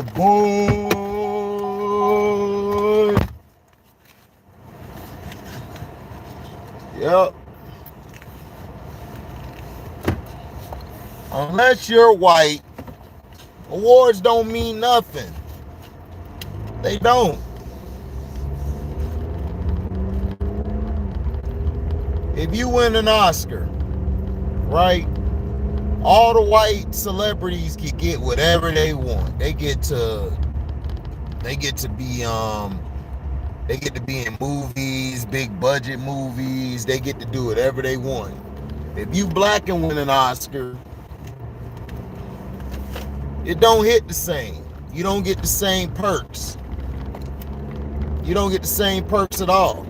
Boy. Yep. Unless you're white, awards don't mean nothing. They don't. If you win an Oscar, right? All the white celebrities can get whatever they want. They get to be in movies, big budget movies. They get to do whatever they want. If you black and win an Oscar, it don't hit the same. You don't get the same perks. You don't get the same perks at all.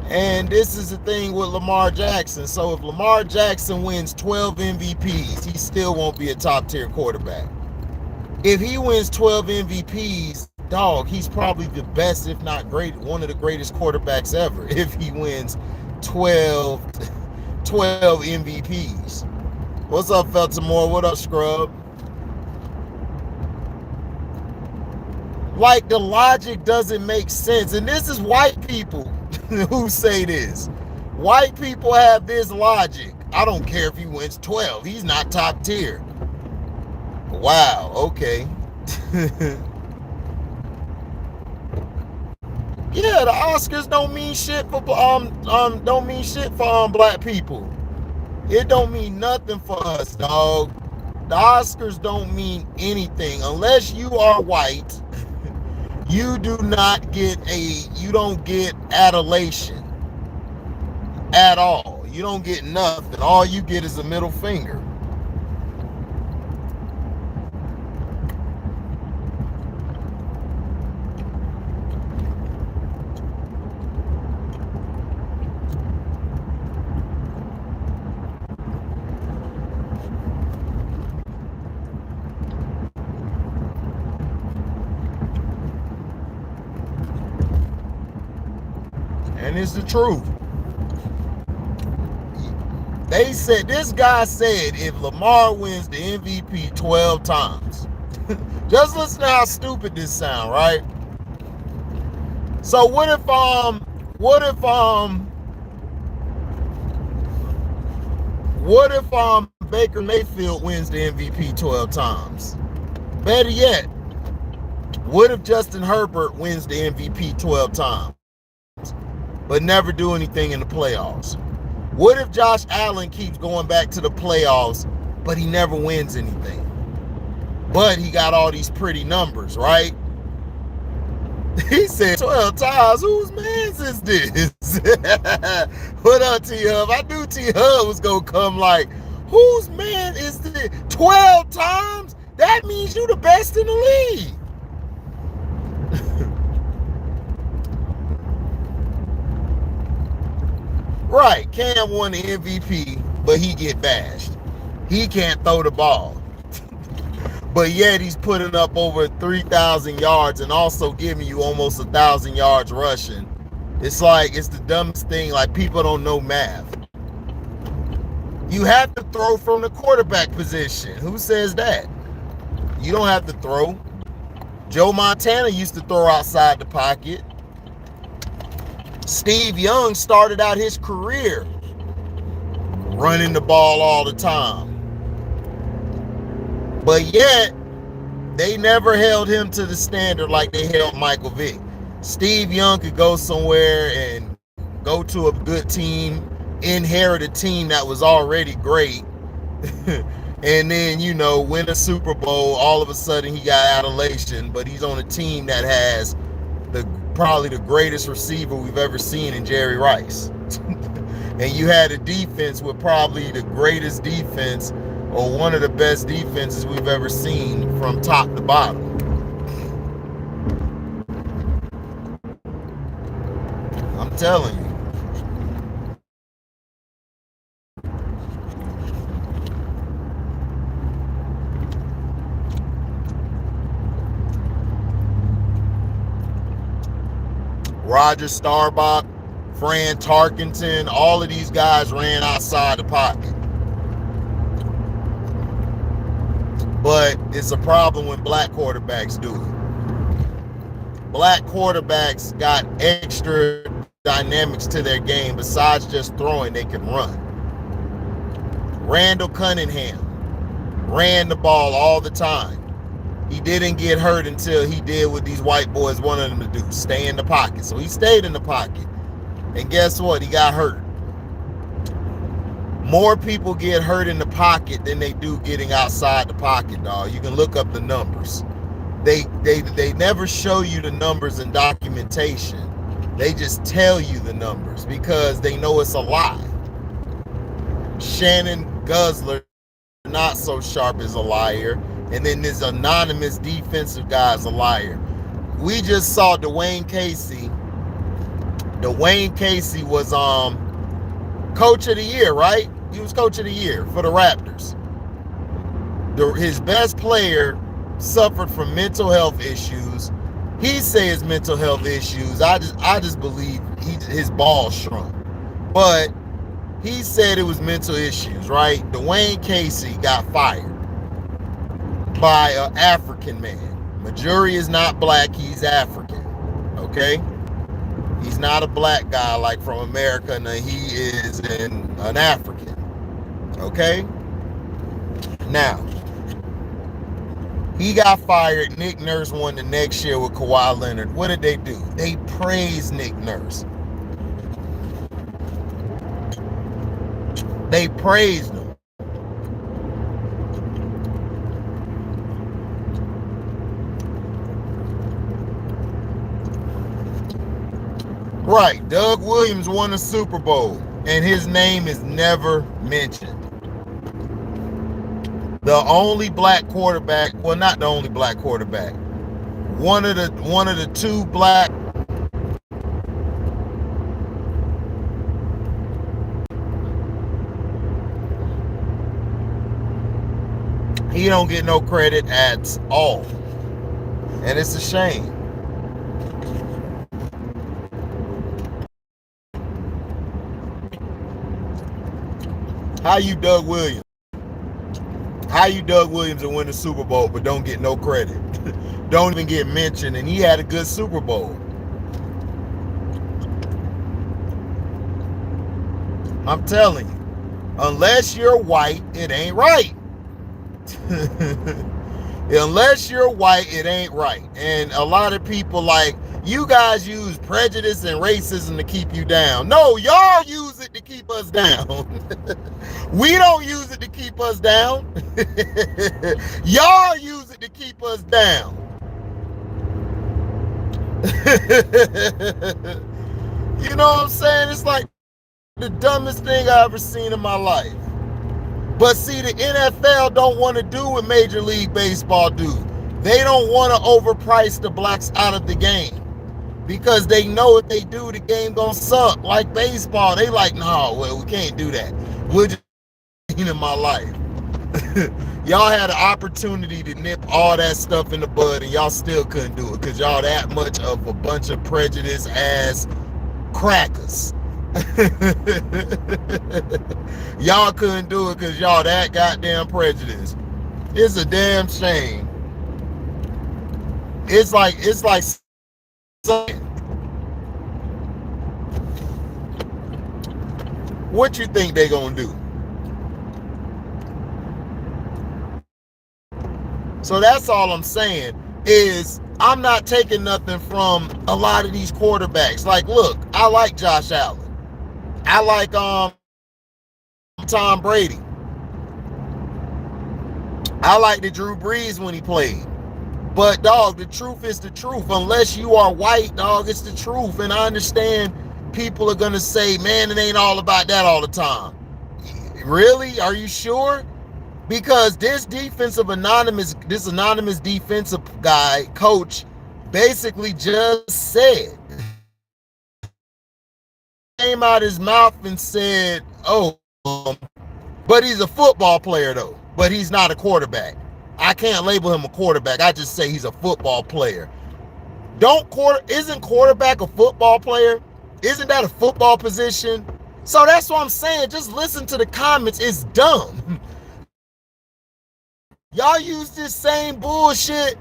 And this is the thing with Lamar Jackson. So if Lamar Jackson wins 12 MVPs, he still won't be a top tier quarterback. If he wins 12 MVPs, dog, he's probably the best, if not great, one of the greatest quarterbacks ever. If he wins 12 MVPs. What's up, Feltimore? What up, Scrub? Like, the logic doesn't make sense. And this is white people who say this. White people have this logic. I don't care if he wins 12. He's not top tier. Wow, okay. Yeah, the Oscars don't mean shit for black people. It don't mean nothing for us, dog. The Oscars don't mean anything unless you are white. You don't get adulation at all. You don't get nothing. All you get is a middle finger. And it's the truth. This guy said if Lamar wins the MVP 12 times, just listen to how stupid this sound, right? So what if Baker Mayfield wins the MVP 12 times? Better yet, what if Justin Herbert wins the MVP 12 times, but never do anything in the playoffs? What if Josh Allen keeps going back to the playoffs, but he never wins anything? But he got all these pretty numbers, right? He said 12 times. Whose man's is this? What up, T-Hub? I knew T-Hub was going to come like, whose man is this? 12 times? That means you the best in the league. Right, Cam won the MVP, but he get bashed. He can't throw the ball. But yet he's putting up over 3,000 yards and also giving you almost 1,000 yards rushing. It's like, it's the dumbest thing. Like, people don't know math. You have to throw from the quarterback position. Who says that? You don't have to throw. Joe Montana used to throw outside the pocket. Steve Young started out his career running the ball all the time. But yet, they never held him to the standard like they held Michael Vick. Steve Young could go somewhere and go to a good team, inherit a team that was already great, and then, win a Super Bowl. All of a sudden, he got adulation, but he's on a team that has probably the greatest receiver we've ever seen in Jerry Rice. And you had a defense with probably the greatest defense, or one of the best defenses we've ever seen from top to bottom. I'm telling you. Roger Staubach, Fran Tarkenton, all of these guys ran outside the pocket. But it's a problem when black quarterbacks do it. Black quarterbacks got extra dynamics to their game. Besides just throwing, they can run. Randall Cunningham ran the ball all the time. He didn't get hurt until he did what these white boys wanted him to do, stay in the pocket. So he stayed in the pocket. And guess what? He got hurt. More people get hurt in the pocket than they do getting outside the pocket, dog. You can look up the numbers. They never show you the numbers in documentation. They just tell you the numbers because they know it's a lie. Shannon Guzzler, not so sharp, is a liar. And then this anonymous defensive guy is a liar. We just saw Dwayne Casey. Dwayne Casey was coach of the year, right? He was coach of the year for the Raptors. His best player suffered from mental health issues. He says mental health issues. I just believe his ball shrunk. But he said it was mental issues, right? Dwayne Casey got fired by an African man. Majuri is not black, he's African. Okay? He's not a black guy like from America, no, he is an African. Okay? Now, he got fired. Nick Nurse won the next year with Kawhi Leonard. What did they do? They praised Nick Nurse. They praised him. Right, Doug Williams won a Super Bowl, and his name is never mentioned. The only black quarterback, well, not the only black quarterback, one of the two black he don't get no credit at all, and it's a shame. How you Doug Williams? How you Doug Williams and win the Super Bowl but don't get no credit? Don't even get mentioned, and he had a good Super Bowl. I'm telling you, unless you're white, it ain't right. Unless you're white, it ain't right. And a lot of people like, you guys use prejudice and racism to keep you down. No, y'all use it to keep us down. We don't use it to keep us down. Y'all use it to keep us down. You know what I'm saying? It's like the dumbest thing I ever seen in my life. But see, the NFL don't want to do what Major League Baseball do. They don't want to overprice the blacks out of the game. Because they know if they do, the game gonna suck. Like baseball, they like, no, well, we can't do that. We're just in my life. Y'all had an opportunity to nip all that stuff in the bud, and y'all still couldn't do it because y'all that much of a bunch of prejudice ass crackers. Y'all couldn't do it because y'all that goddamn prejudiced. It's a damn shame. It's like what you think they gonna do? So that's all I'm saying is I'm not taking nothing from a lot of these quarterbacks. Like, look, I like Josh Allen. I like Tom Brady. I like the Drew Brees when he played. But dog, the truth is the truth. Unless you are white, dog, it's the truth. And I understand people are gonna say, man, it ain't all about that all the time. Really? Are you sure? Because this anonymous defensive guy, coach, basically just said, came out his mouth and said, oh, but he's a football player though, but he's not a quarterback. I can't label him a quarterback. I just say he's a football player. Isn't quarterback a football player? Isn't that a football position? So that's what I'm saying. Just listen to the comments. It's dumb. Y'all use this same bullshit.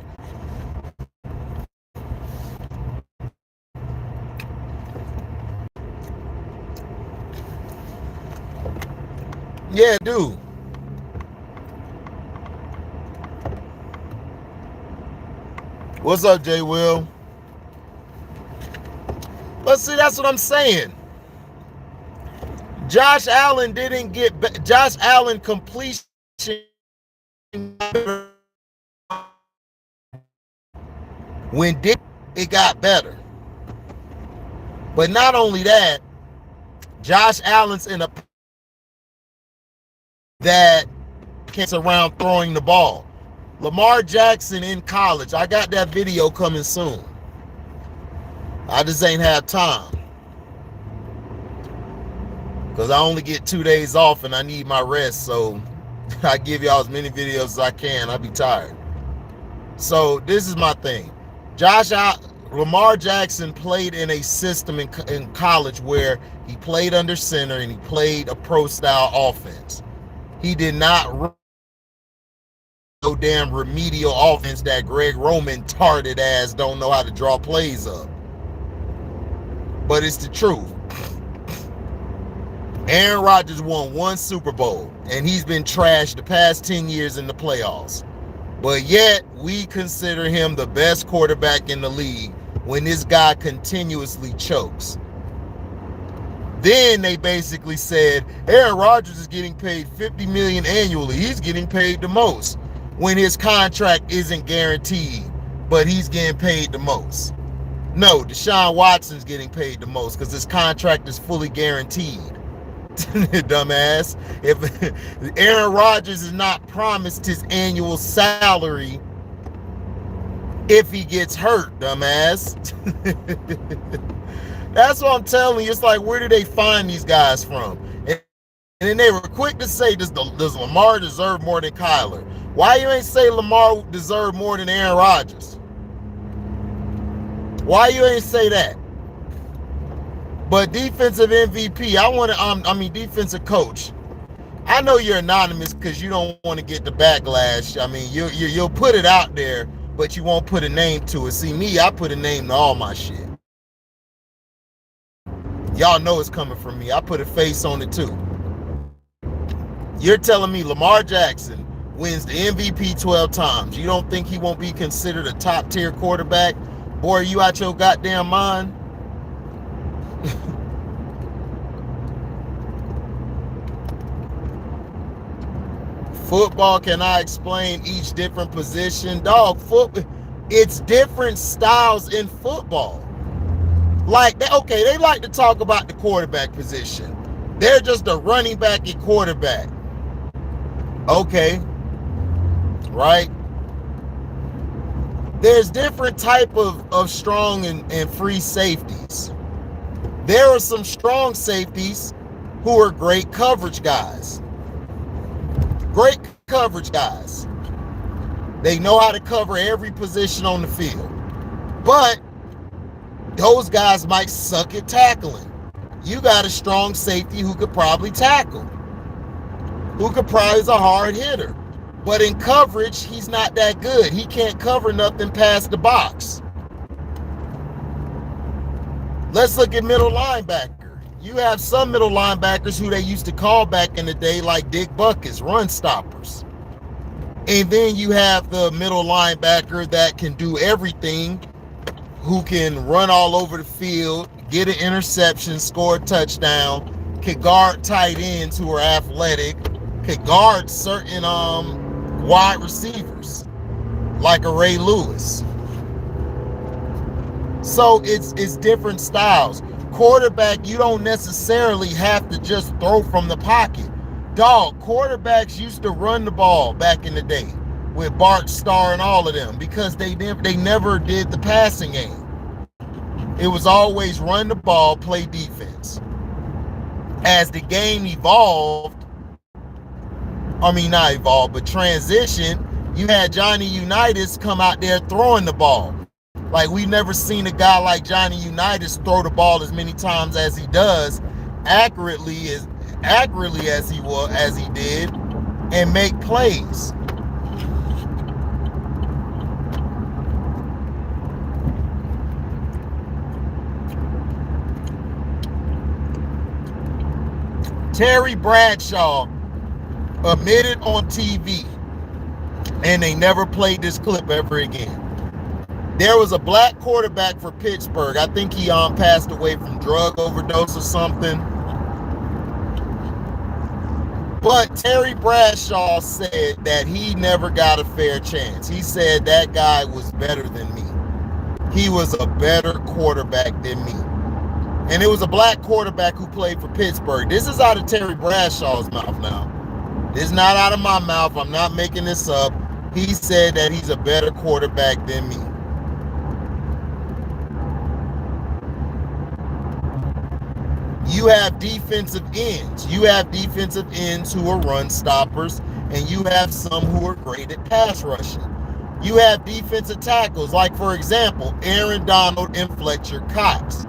Yeah, dude. What's up, J. Will? But see, that's what I'm saying. Josh Allen didn't get Josh Allen completion when it got better. But not only that, Josh Allen's in a that gets around throwing the ball. Lamar Jackson in college. I got that video coming soon. I just ain't have time. Because I only get 2 days off and I need my rest. So I give y'all as many videos as I can. I'll be tired. So this is my thing. Lamar Jackson played in a system in college where he played under center and he played a pro-style offense. He did not run no damn remedial offense that Greg Roman tarded ass don't know how to draw plays up. But it's the truth. Aaron Rodgers won 1 Super Bowl, and he's been trashed the past 10 years in the playoffs. But yet, we consider him the best quarterback in the league when this guy continuously chokes. Then they basically said, Aaron Rodgers is getting paid $50 million annually. He's getting paid the most when his contract isn't guaranteed, but he's getting paid the most. No, Deshaun Watson's getting paid the most because his contract is fully guaranteed. Dumbass. If Aaron Rodgers is not promised his annual salary if he gets hurt, dumbass. That's what I'm telling you. It's like, where do they find these guys from? And then they were quick to say, does Lamar deserve more than Kyler? Why you ain't say Lamar deserve more than Aaron Rodgers? Why you ain't say that? But defensive MVP, defensive coach. I know you're anonymous because you don't want to get the backlash. I mean, you'll put it out there, but you won't put a name to it. See, me, I put a name to all my shit. Y'all know it's coming from me. I put a face on it too. You're telling me Lamar Jackson wins the MVP 12 times. You don't think he won't be considered a top tier quarterback? Boy, are you out your goddamn mind? Football, can I explain each different position? Dog, it's different styles in football. Like, they like to talk about the quarterback position. They're just a running back and quarterback. Okay. Right? There's different type of strong and free safeties. There are some strong safeties who are great coverage guys. Great coverage guys. They know how to cover every position on the field. But those guys might suck at tackling. You got a strong safety who could probably tackle. Who could probably is a hard hitter. But in coverage, he's not that good. He can't cover nothing past the box. Let's look at middle linebacker. You have some middle linebackers who they used to call back in the day like Dick Buckets, run stoppers. And then you have the middle linebacker that can do everything, who can run all over the field, get an interception, score a touchdown, can guard tight ends who are athletic, can guard certain wide receivers like a Ray Lewis. So it's different styles. Quarterback, you don't necessarily have to just throw from the pocket. Dog, quarterbacks used to run the ball back in the day with Bart Starr and all of them because they never did the passing game. It was always run the ball, play defense. As the game evolved, not evolved, but transition, you had Johnny Unitas come out there throwing the ball. Like, we've never seen a guy like Johnny Unitas throw the ball as many times as he does, accurately as he did, and make plays. Terry Bradshaw admitted on TV, and they never played this clip ever again. There was a black quarterback for Pittsburgh. I think he passed away from drug overdose or something. But Terry Bradshaw said that he never got a fair chance. He said that guy was better than me. He was a better quarterback than me. And it was a black quarterback who played for Pittsburgh. This is out of Terry Bradshaw's mouth now. This is not out of my mouth. I'm not making this up. He said that he's a better quarterback than me. You have defensive ends. You have defensive ends who are run stoppers, and you have some who are great at pass rushing. You have defensive tackles, like, for example, Aaron Donald and Fletcher Cox.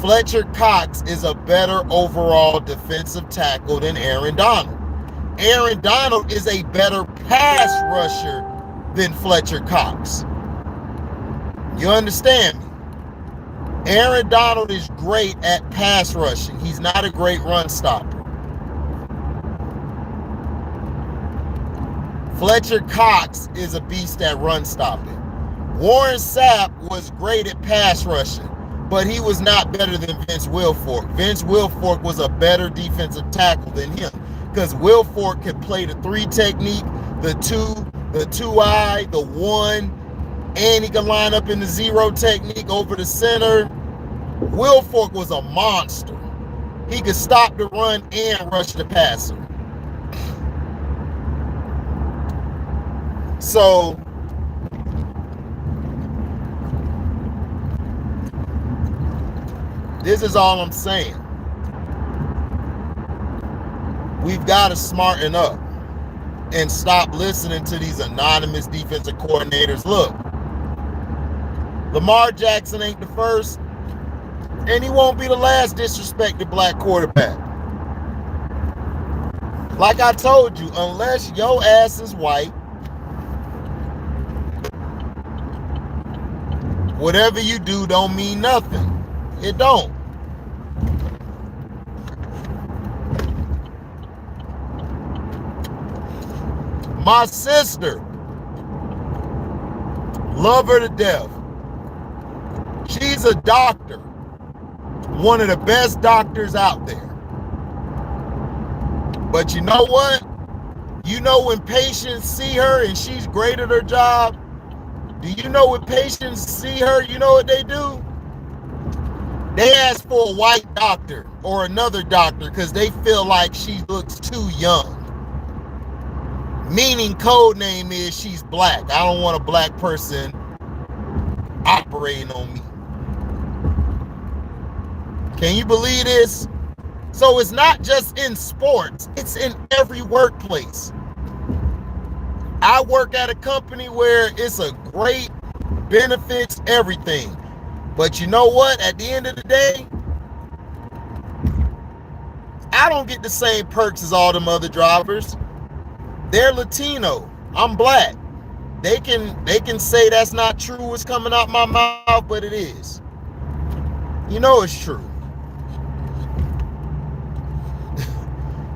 Fletcher Cox is a better overall defensive tackle than Aaron Donald. Aaron Donald is a better pass rusher than Fletcher Cox. You understand me? Aaron Donald is great at pass rushing. He's not a great run stopper. Fletcher Cox is a beast at run stopping. Warren Sapp was great at pass rushing, but he was not better than Vince Wilfork. Vince Wilfork was a better defensive tackle than him, because Wilfork could play the 3 technique, the 2-eye, the 1, and he could line up in the 0 technique over the center. Wilfork was a monster. He could stop the run and rush the passer. So this is all I'm saying. We've got to smarten up and stop listening to these anonymous defensive coordinators. Look, Lamar Jackson ain't the first, and he won't be the last disrespected black quarterback. Like I told you, unless your ass is white, whatever you do don't mean nothing. It don't. My sister, love her to death. She's a doctor. One of the best doctors out there. But you know what? You know when patients see her and she's great at her job? Do you know when patients see her, you know what they do? They ask for a white doctor or another doctor because they feel like she looks too young. Meaning code name is she's black. I don't want a black person operating on me. Can you believe this? So it's not just in sports, it's in every workplace. I work at a company where it's a great benefits, everything. But you know what? At the end of the day, I don't get the same perks as all them other drivers. They're Latino. I'm black. They can say that's not true, what's coming out my mouth, but it is. You know it's true.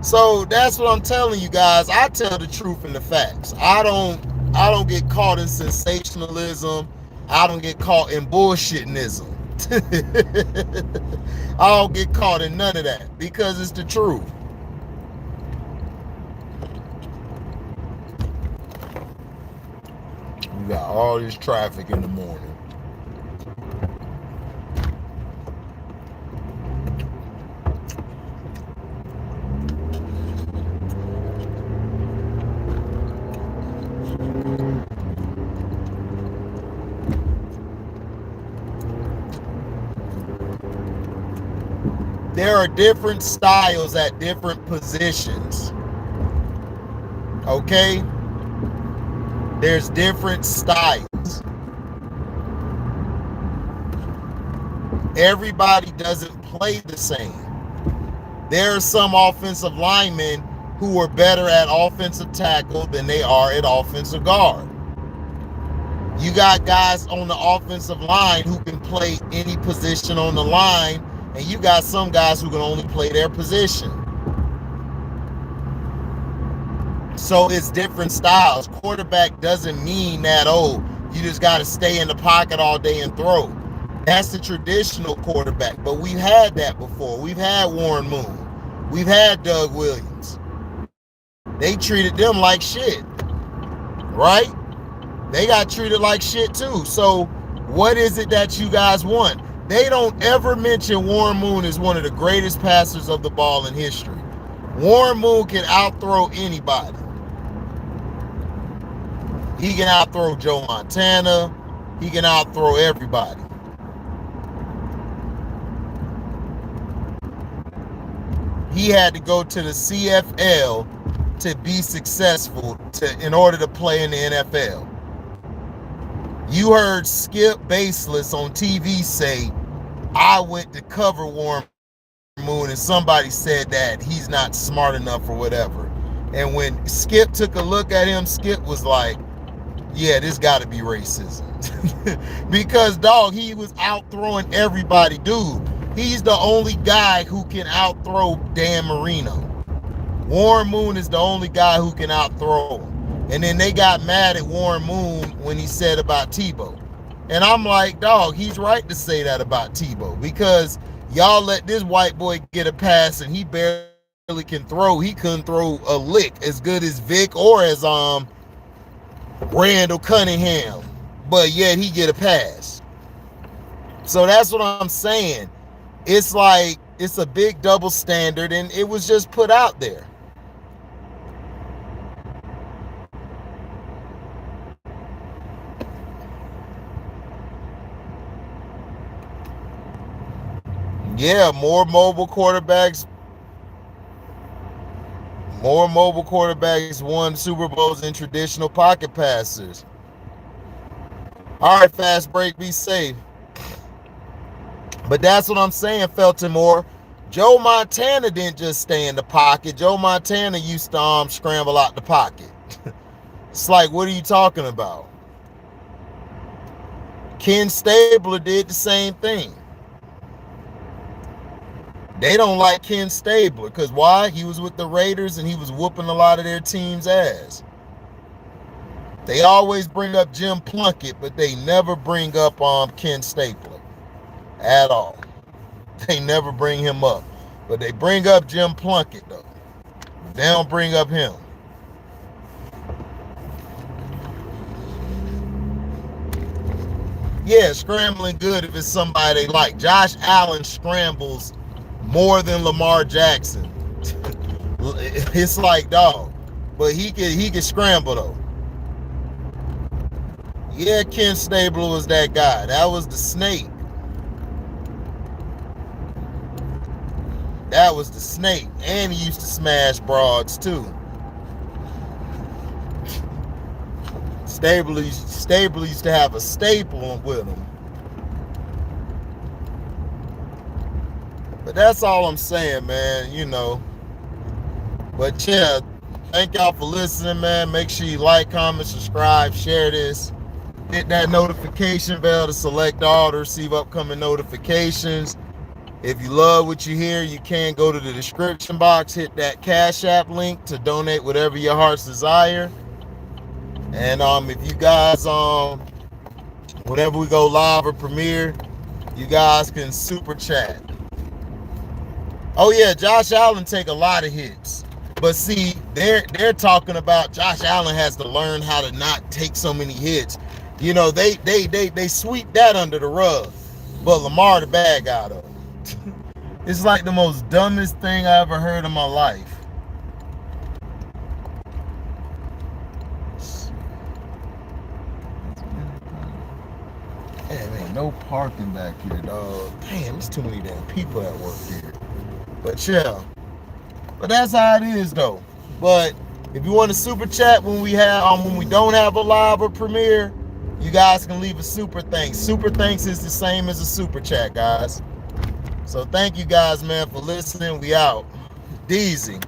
So that's what I'm telling you guys. I tell the truth and the facts. I don't get caught in sensationalism. I don't get caught in bullshittism. I don't get caught in none of that because it's the truth. We got all this traffic in the morning. There are different styles at different positions. Okay? There's different styles. Everybody doesn't play the same. There are some offensive linemen who are better at offensive tackle than they are at offensive guard. You got guys on the offensive line who can play any position on the line, and you got some guys who can only play their position. So it's different styles. Quarterback doesn't mean that, oh, you just got to stay in the pocket all day and throw. That's the traditional quarterback. But we've had that before. We've had Warren Moon. We've had Doug Williams. They treated them like shit, right? They got treated like shit too. So what is it that you guys want? They don't ever mention Warren Moon as one of the greatest passers of the ball in history. Warren Moon can outthrow anybody. He can outthrow Joe Montana. He can outthrow everybody. He had to go to the CFL to be successful in order to play in the NFL. You heard Skip Baseless on TV say, I went to cover Warren Moon, and somebody said that he's not smart enough or whatever. And when Skip took a look at him, Skip was like, yeah, this got to be racism. Because, dog, he was out throwing everybody. Dude, he's the only guy who can outthrow Dan Marino. Warren Moon is the only guy who can outthrow him. And then they got mad at Warren Moon when he said about Tebow. And I'm like, dog, he's right to say that about Tebow, because y'all let this white boy get a pass and he barely can throw. He couldn't throw a lick as good as Vic or as Randall Cunningham, but yet he get a pass. So that's what I'm saying. It's like, it's a big double standard, and it was just put out there. Yeah, more mobile quarterbacks won Super Bowls than traditional pocket passers. All right, fast break, be safe. But that's what I'm saying, Feltimore. Joe Montana didn't just stay in the pocket. Joe Montana used to scramble out the pocket. It's like, what are you talking about? Ken Stabler did the same thing. They don't like Ken Stabler because why? He was with the Raiders and he was whooping a lot of their team's ass. They always bring up Jim Plunkett, but they never bring up Ken Stabler at all. They never bring him up. But they bring up Jim Plunkett, though. They don't bring up him. Yeah, scrambling good if it's somebody they like. Josh Allen scrambles more than Lamar Jackson. It's like, dog. But he can scramble, though. Yeah, Ken Stabler was that guy. That was the snake. That was the snake. And he used to smash broads, too. Stabler used to have a staple with him. But that's all I'm saying, man, you know. But yeah, thank y'all for listening, man. Make sure you like, comment, subscribe, share this. Hit that notification bell to select all to receive upcoming notifications. If you love what you hear, you can go to the description box, hit that Cash App link to donate whatever your heart's desire. And if you guys, whenever we go live or premiere, you guys can super chat. Oh yeah, Josh Allen take a lot of hits. But see, they're talking about Josh Allen has to learn how to not take so many hits. You know, they sweep that under the rug. But Lamar the bad guy though. It's like the most dumbest thing I ever heard in my life. Damn, ain't no parking back here, dog. Damn, there's too many damn people that work here. But yeah. But that's how it is though. But if you want to super chat when we don't have a live or premiere, you guys can leave a super thanks. Super thanks is the same as a super chat, guys. So thank you guys, man, for listening. We out. Deezy.